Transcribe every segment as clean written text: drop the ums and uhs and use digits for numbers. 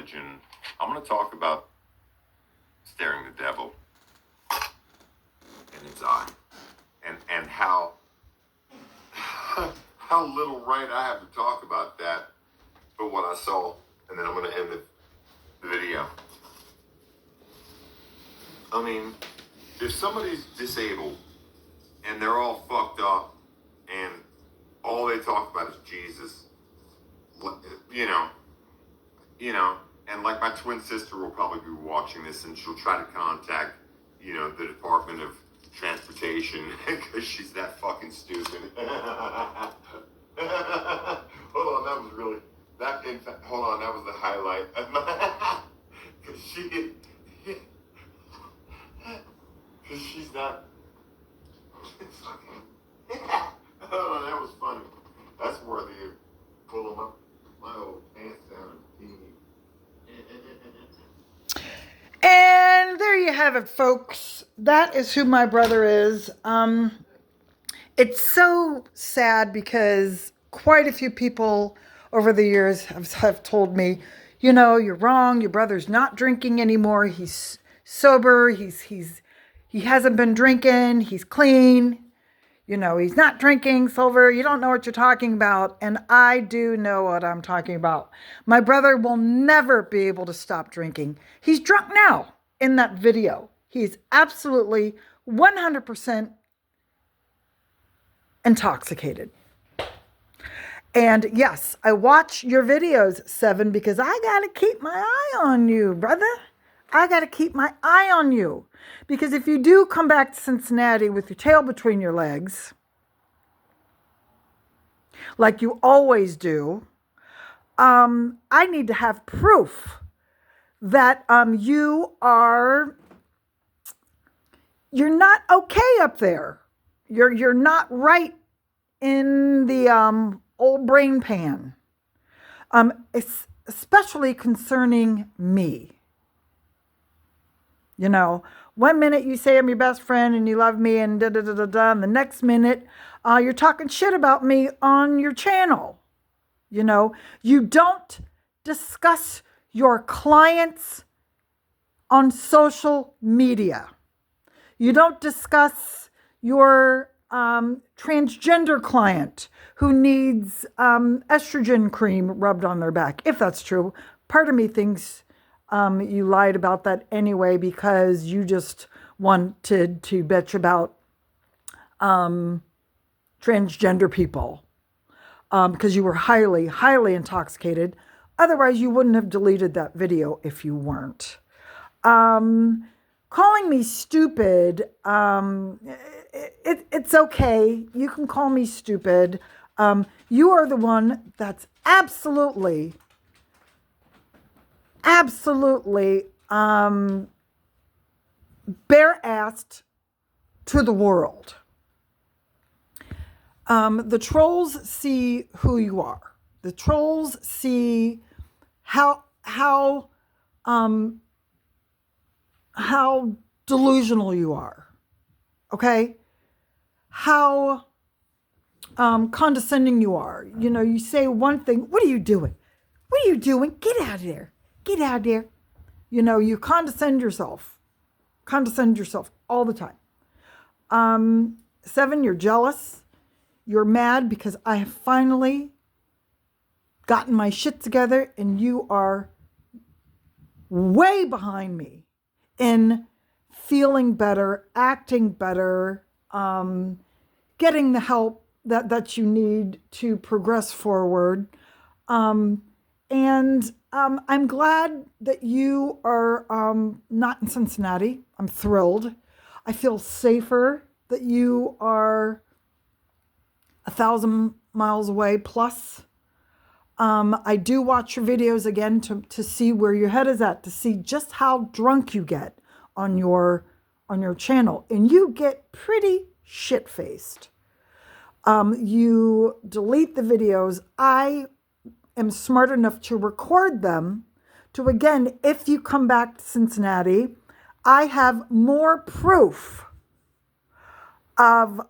religion, I'm going to talk about staring the devil in its eye, and how little right I have to talk about that for what I saw, and then I'm going to end the video. I mean, if somebody's disabled and they're all fucked up and all they talk about is Jesus, and like my twin sister will probably be watching this, and she'll try to contact, the Department of Transportation because she's that fucking stupid. Hold on, that was really, hold on, that was the highlight. Because she's not, hold on, that was funny. That's worthy of pulling my old pants down and peeing. And there you have it, folks. That is who my brother is. It's so sad because quite a few people over the years have told me, you're wrong. Your brother's not drinking anymore. He's sober. He hasn't been drinking. He's clean. He's not drinking, sober. You don't know what you're talking about. And I do know what I'm talking about. My brother will never be able to stop drinking. He's drunk now in that video. He's absolutely 100% intoxicated. And yes, I watch your videos, Seven, because I got to keep my eye on you, brother. I got to keep my eye on you. Because if you do come back to Cincinnati with your tail between your legs, like you always do, I need to have proof that you're not okay up there. You're not right in the old brain pan. Especially concerning me. 1 minute you say I'm your best friend and you love me and da-da-da-da-da, and the next minute you're talking shit about me on your channel. You don't discuss your clients on social media. You don't discuss your transgender client who needs estrogen cream rubbed on their back, if that's true. Part of me thinks you lied about that anyway because you just wanted to bitch about transgender people because you were highly, highly intoxicated. Otherwise, you wouldn't have deleted that video if you weren't. Calling me stupid, it's okay. You can call me stupid. You are the one that's absolutely bare-assed to the world. The trolls see who you are. The trolls see how delusional you are. Okay? How condescending you are. You say one thing, what are you doing? What are you doing? Get out of there. Get out of there. You condescend yourself all the time. Seven, you're jealous. You're mad because I have finally gotten my shit together and you are way behind me in feeling better, acting better, getting the help that you need to progress forward. And I'm glad that you are not in Cincinnati. I'm thrilled. I feel safer that you are 1,000 miles away plus. I do watch your videos again to see where your head is at, to see just how drunk you get on your channel. And you get pretty shit-faced. You delete the videos. I am smart enough to record them to, again, if you come back to Cincinnati, I have more proof of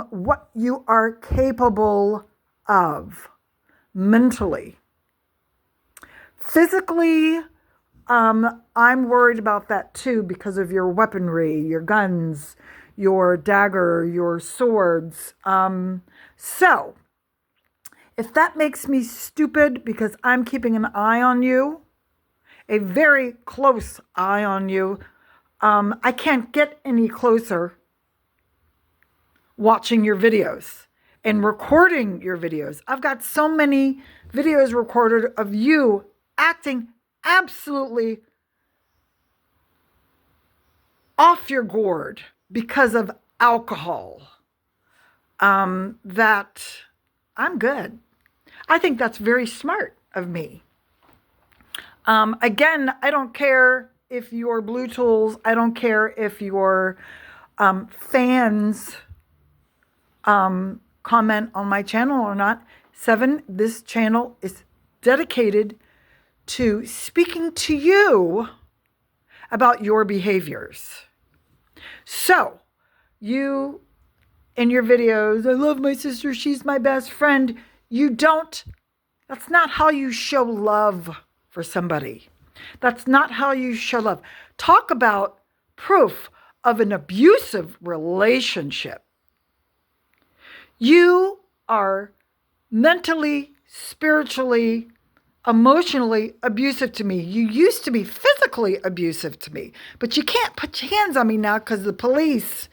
what you are capable of mentally. Physically, I'm worried about that too because of your weaponry, your guns, your dagger, your swords. So, if that makes me stupid because I'm keeping an eye on you, a very close eye on you, I can't get any closer watching your videos and recording your videos. I've got so many videos recorded of you acting absolutely off your gourd because of alcohol, that I'm good. I think that's very smart of me. Again, I don't care if you're Blue Tools. I don't care if your fans comment on my channel or not. 7, this channel is dedicated to speaking to you about your behaviors. So, you in your videos, I love my sister, she's my best friend. That's not how you show love for somebody. That's not how you show love. Talk about proof of an abusive relationship. You are mentally, spiritually, emotionally abusive to me. You used to be physically abusive to me, but you can't put your hands on me now because the police,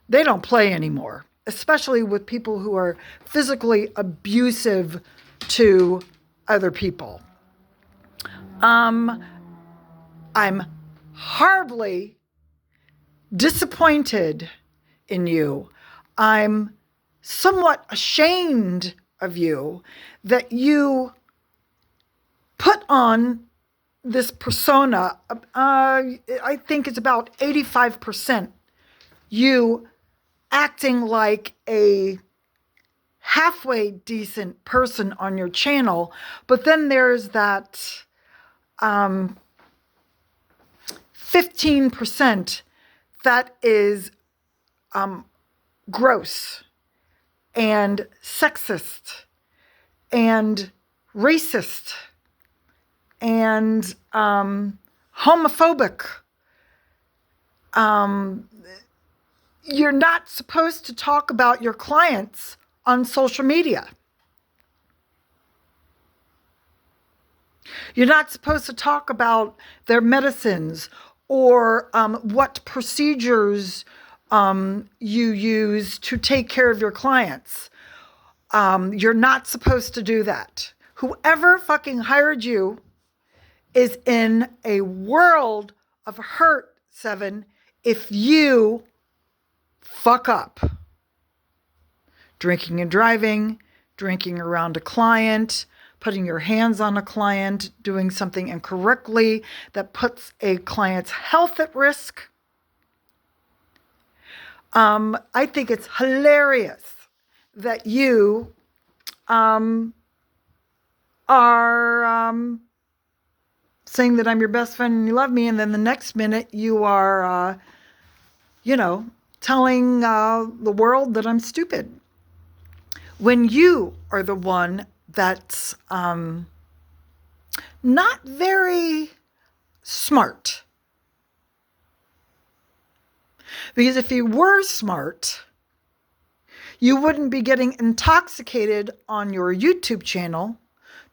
they don't play anymore, especially with people who are physically abusive to other people. I'm horribly disappointed in you. I'm somewhat ashamed of you that you put on this persona. I think it's about 85% you acting like a halfway decent person on your channel, but then there's that 15% that is gross and sexist and racist and homophobic. You're not supposed to talk about your clients on social media. You're not supposed to talk about their medicines or what procedures you use to take care of your clients. You're not supposed to do that. Whoever fucking hired you is in a world of hurt, 7, if you fuck up. Drinking and driving, drinking around a client, putting your hands on a client, doing something incorrectly that puts a client's health at risk. I think it's hilarious that you are saying that I'm your best friend and you love me, and then the next minute you are, telling the world that I'm stupid. When you are the one that's not very smart. Because if you were smart, you wouldn't be getting intoxicated on your YouTube channel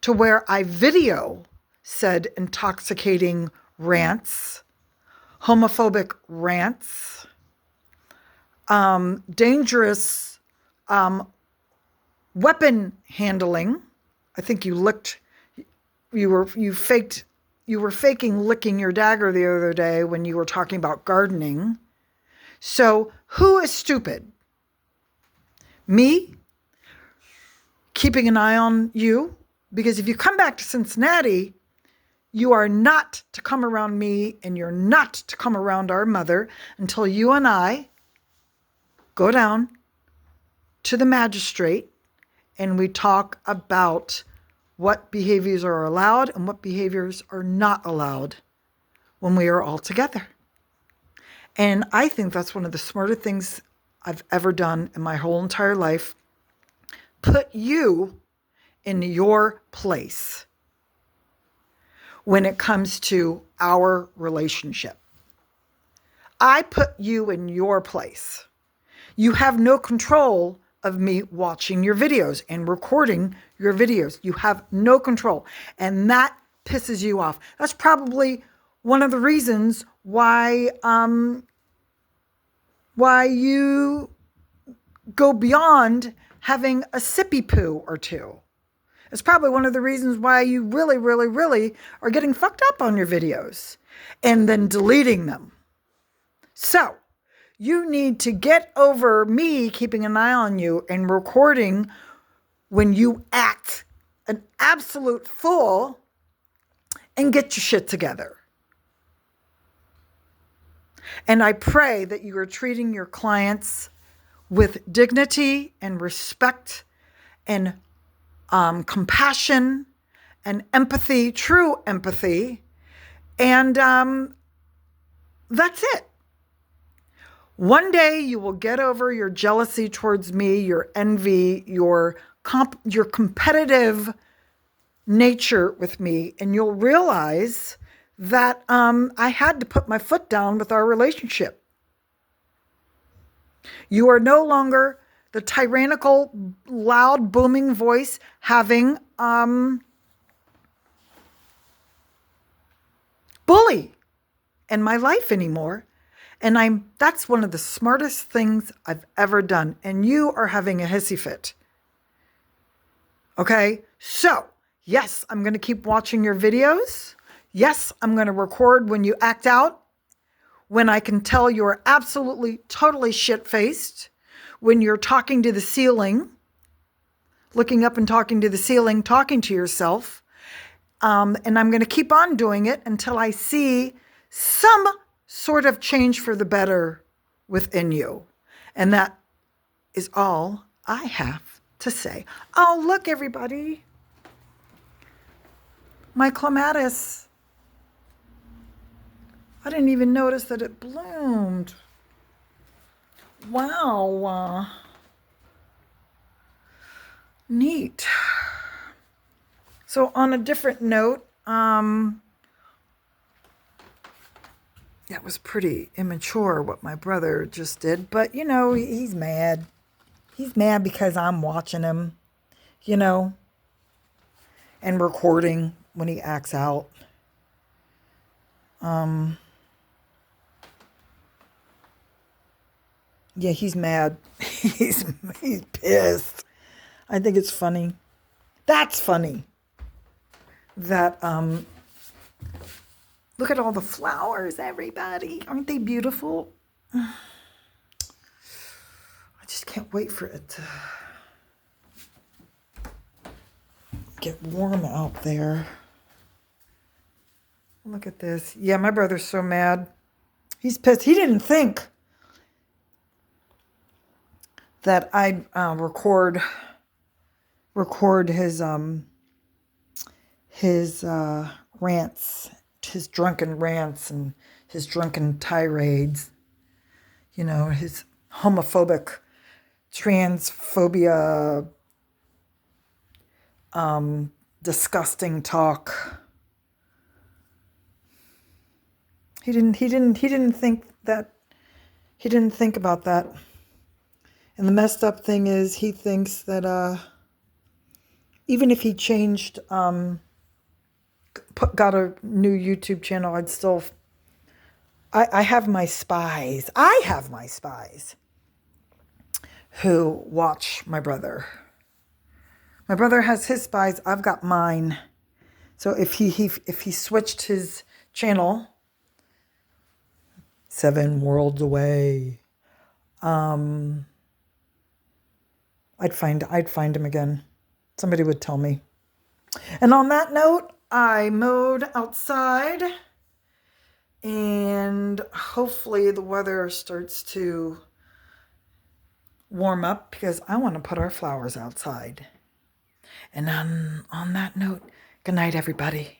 to where I video said intoxicating rants, homophobic rants, dangerous weapon handling. I think you were faking licking your dagger the other day when you were talking about gardening. So who is stupid? Me? Keeping an eye on you? Because if you come back to Cincinnati, you are not to come around me and you're not to come around our mother until you and I go down to the magistrate and we talk about what behaviors are allowed and what behaviors are not allowed when we are all together. And I think that's one of the smarter things I've ever done in my whole entire life. Put you in your place. when it comes to our relationship. I put you in your place. You have no control of me watching your videos and recording your videos. You have no control. And that pisses you off. That's probably one of the reasons why you go beyond having a sippy poo or two. It's probably one of the reasons why you really, really, really are getting fucked up on your videos and then deleting them. So you need to get over me keeping an eye on you and recording when you act an absolute fool and get your shit together. And I pray that you are treating your clients with dignity and respect and compassion and empathy, true empathy. And that's it. One day you will get over your jealousy towards me, your envy, your competitive nature with me, and you'll realize that I had to put my foot down with our relationship. You are no longer the tyrannical, loud, booming voice having bully in my life anymore. And that's one of the smartest things I've ever done. And you are having a hissy fit. Okay? So, yes, I'm going to keep watching your videos. Yes, I'm going to record when you act out. When I can tell you're absolutely, totally shit-faced. When you're talking to the ceiling. Looking up and talking to the ceiling. Talking to yourself. And I'm going to keep on doing it until I see some sort of change for the better within you. And that is all I have to say. Oh, look, everybody. My clematis. I didn't even notice that it bloomed. Wow. Neat. So on a different note, that was pretty immature what my brother just did. But, you know, he's mad. He's mad because I'm watching him, you know, and recording when he acts out. Yeah, he's mad. he's pissed. I think it's funny. That's funny. That, look at all the flowers, everybody. Aren't they beautiful? I just can't wait for it to get warm out there. Look at this. Yeah, my brother's so mad. He's pissed. He didn't think that I'd record his rants, his drunken rants and his drunken tirades, you know, his homophobic, transphobia, disgusting talk. He didn't think about that. And the messed up thing is he thinks that even if he changed, got a new YouTube channel, I have my spies. I have my spies who watch my brother. My brother has his spies. I've got mine. So if he switched his channel 7 worlds away, I'd find him again. Somebody would tell me. And on that note, I mowed outside, and hopefully the weather starts to warm up because I want to put our flowers outside. And on that note, good night, everybody.